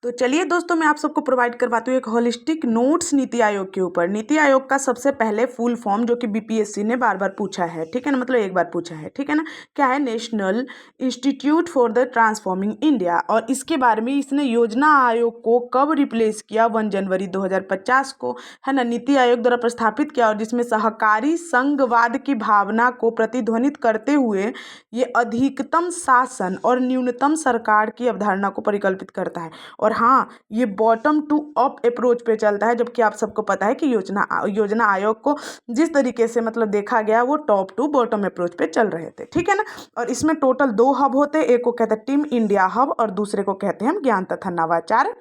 तो चलिए दोस्तों, मैं आप सबको प्रोवाइड करवाती हूँ एक होलिस्टिक नोट्स नीति आयोग के ऊपर। नीति आयोग का सबसे पहले फुल फॉर्म जो कि बीपीएससी ने बार बार पूछा है, ठीक है ना, मतलब एक बार पूछा है, ठीक है ना, क्या है? National institute for the transforming India. और इसके बारे में इसने योजना आयोग को कब रिप्लेस किया? 1 जनवरी 2050 को, है ना, नीति आयोग द्वारा प्रस्थापित किया, और जिसमें सहकारी संघवाद की भावना को प्रतिध्वनित करते हुए ये अधिकतम शासन और न्यूनतम सरकार की अवधारणा को परिकल्पित करता है। और हाँ, ये बॉटम टू अप अप्रोच पे चलता है, जबकि आप सबको पता है कि योजना आयोग को जिस तरीके से मतलब देखा गया वो टॉप टू बॉटम अप्रोच पे चल रहे थे, ठीक है ना। और इसमें टोटल 2 हब होते हैं, एक को कहते हैं टीम इंडिया हब और दूसरे को कहते हैं हम ज्ञान तथा नवाचार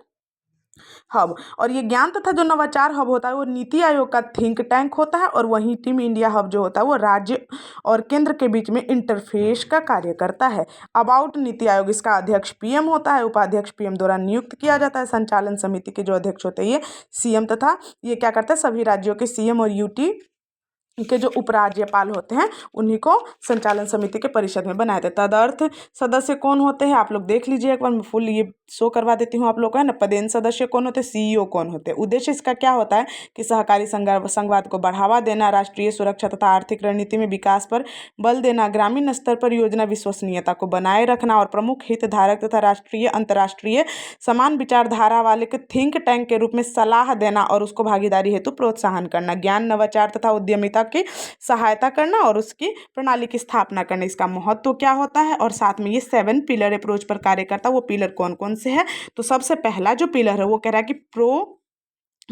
हब। और ये ज्ञान तथा जो नवाचार हब होता है वो नीति आयोग का थिंक टैंक होता है, और वहीं टीम इंडिया हब जो होता है वो राज्य और केंद्र के बीच में इंटरफेस का कार्य करता है। अबाउट नीति आयोग, इसका अध्यक्ष पीएम होता है, उपाध्यक्ष पीएम द्वारा नियुक्त किया जाता है। संचालन समिति के जो अध्यक्ष होते हैं ये सीएम, तथा ये क्या करता है? सभी राज्यों के सीएम और यूटी के जो उपराज्यपाल होते हैं उन्हीं को संचालन समिति के परिषद में बनाए थे। तदर्थ सदस्य कौन होते हैं आप लोग देख लीजिए एक बार, मैं फुल ये शो करवा देती हूँ आप लोग को, है ना। पदेन सदस्य कौन होते हैं? सीईओ कौन होते हैं? उद्देश्य इसका क्या होता है कि सहकारी संघवाद को बढ़ावा देना, राष्ट्रीय सुरक्षा तथा आर्थिक रणनीति में विकास पर बल देना, ग्रामीण स्तर पर योजना विश्वसनीयता को बनाए रखना, और प्रमुख हितधारक तथा राष्ट्रीय अंतर्राष्ट्रीय समान विचारधारा वाले के थिंक टैंक के रूप में सलाह देना और उसको भागीदारी हेतु प्रोत्साहन करना, ज्ञान नवाचार तथा उद्यमिता की सहायता करना और उसकी प्रणाली की स्थापना करना। इसका महत्व क्या होता है? और साथ में ये 7 पिलर अप्रोच पर कार्य करता है। वो पिलर कौन कौन से हैं? तो सबसे पहला जो पिलर है वो कह रहा है कि प्रो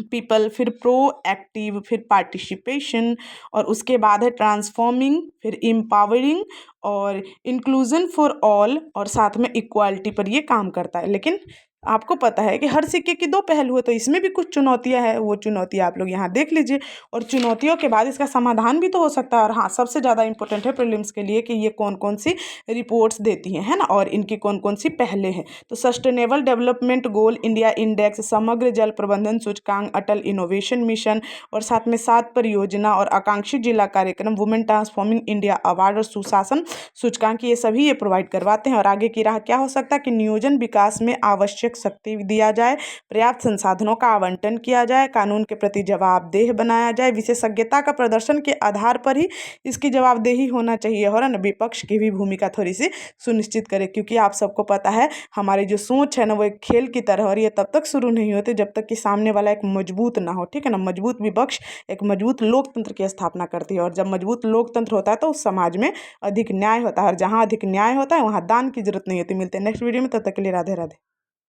पीपल, फिर प्रो एक्टिव, फिर पार्टिसिपेशन, और उसके बाद है ट्रांसफॉर्मिंग, फिर एम्पावरिंग और इंक्लूजन फॉर ऑल, और साथ में इक्वालिटी पर ये काम करता है। लेकिन आपको पता है कि हर सिक्के की 2 पहलू है, तो इसमें भी कुछ चुनौतियां हैं, वो चुनौतियां आप लोग यहाँ देख लीजिए, और चुनौतियों के बाद इसका समाधान भी तो हो सकता है। और हाँ, सबसे ज़्यादा इंपॉर्टेंट है प्रीलिम्स के लिए कि ये कौन कौन सी रिपोर्ट्स देती हैं, है ना, और इनकी कौन कौन सी पहले हैं। तो sustainable development goal, India index, समग्र जल प्रबंधन सूचकांक, अटल इनोवेशन मिशन, और साथ में 7 परियोजना और आकांक्षी जिला कार्यक्रम, वुमेन ट्रांसफॉर्मिंग इंडिया अवार्ड और सुशासन सूचकांक, ये सभी ये प्रोवाइड करवाते हैं। और आगे की राह क्या हो सकता है कि नियोजन विकास में आवश्यक शक्ति दिया जाए, पर्याप्त संसाधनों का आवंटन किया जाए, कानून के प्रति जवाबदेह बनाया जाए, विशेषज्ञता का प्रदर्शन के आधार पर ही इसकी जवाबदेही होना चाहिए, और ना विपक्ष की भी भूमिका थोड़ी सी सुनिश्चित करें, क्योंकि आप सबको पता है हमारी जो सोच है ना वो एक खेल की तरह, और ये तब तक शुरू नहीं होते जब तक कि सामने वाला एक मजबूत ना हो, ठीक है ना। मजबूत विपक्ष एक मजबूत लोकतंत्र की स्थापना करती है, और जब मजबूत लोकतंत्र होता है तो उस समाज में अधिक न्याय होता है, और जहाँ अधिक न्याय होता है वहाँ दान की जरूरत नहीं होती। मिलते हैं नेक्स्ट वीडियो में, तब तक के लिए राधे राधे।